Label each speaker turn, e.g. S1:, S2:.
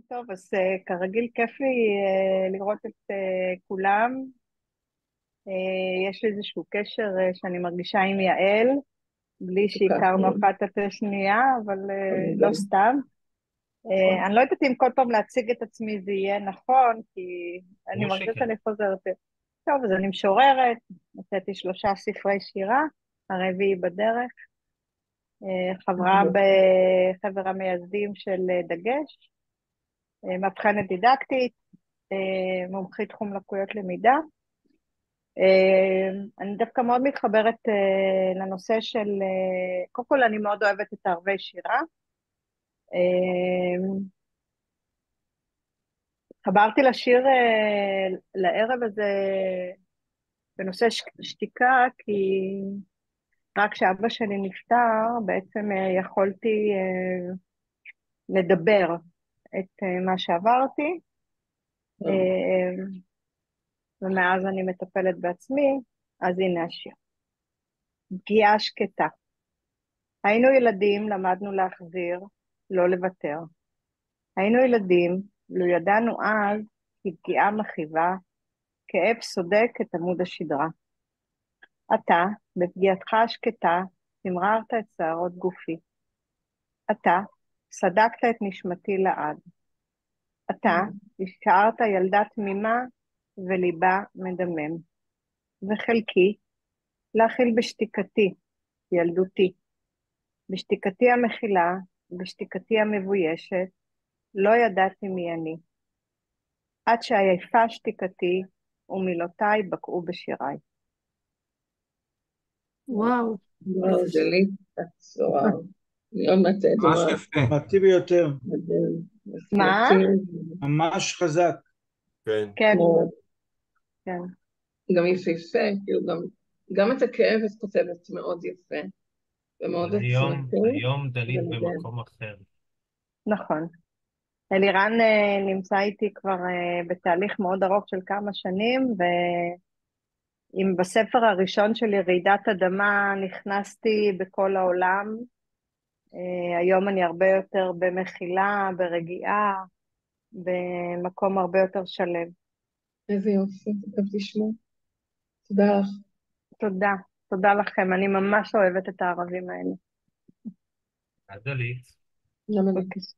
S1: טוב, אז כרגיל כיף לי לראות את כולם. יש לי איזשהו קשר שאני מרגישה עם יעל, בלי שהכרנו
S2: לקחנו,
S1: אחת את השנייה, אבל
S2: אני
S1: לא
S2: גם,
S1: סתם.
S2: נכון.
S1: אני לא יודעת אם כל פעם להציג את עצמי זה יהיה נכון, כי אני
S3: ברור
S1: מרגישה
S3: שכן.
S1: שאני חוזרת. טוב, אז אני משוררת, הוצאתי 3 ספרי שירה, הרביעי בדרך, חברה בחבר המייסדים של דגש, מאבחנת דידקטית, מומחית תחום לקויות למידה. אני דווקא מאוד מתחברת לנושא של, קודם כל אני מאוד אוהבת את ערבי שירה. חברתי לשיר לערב הזה בנושא שתיקה, כי רק כשאבא שלי נפטר בעצם יכולתי לדבר את מה שעברתי, ומאז אני מטפלת בעצמי, אז הנה השיר. פגיעה שקטה. היינו ילדים, למדנו להחזיר, לא לוותר. היינו ילדים, לו ידענו אז כי פגיעה מכאיבה, כאב סודק את עמוד השדרה. אתה, בפגיעתך השקטה, תמררת את שערות גופי. אתה, סדקת את נשמתי לעד. אתה, השארת ילדה תמימה וליבה מדמם. וחלקי, להכיל בשתיקתי, ילדותי. בשתיקתי המכילה, בשתיקתי המבוישת, לא ידעתי מי אני. עד שעייפה שתיקתי ומילותיי בקעו בשיריי.
S4: וואו,
S2: וואו, גלית, את צורה. אני עוד מעט
S3: ממש
S2: אדומה.
S3: יפה.
S5: אטרקטיבי ביותר,
S1: מה?
S5: ממש חזק.
S3: כן.
S1: כן,
S2: כמו,
S1: כן.
S2: גם יפהפה, כאילו גם את הכאב את כותבת מאוד יפה, ומאוד
S3: אבל
S2: עוצמתי,
S3: היום דנית
S2: ומדהים.
S3: במקום אחר.
S1: נכון. אלירן נמצא איתי כבר בתהליך מאוד ארוך של כמה שנים, ואם בספר הראשון שלי, רעידת אדמה, נכנסתי בכל העולם, היום אני הרבה יותר במחילה, ברגיעה, במקום הרבה יותר שלב.
S2: איזה יופי, תכף תשמעו. תודה לך.
S1: תודה, תודה לכם, אני ממש אוהבת את הערבים האלה.
S3: דלית.
S2: למה לא?
S1: בבקשה.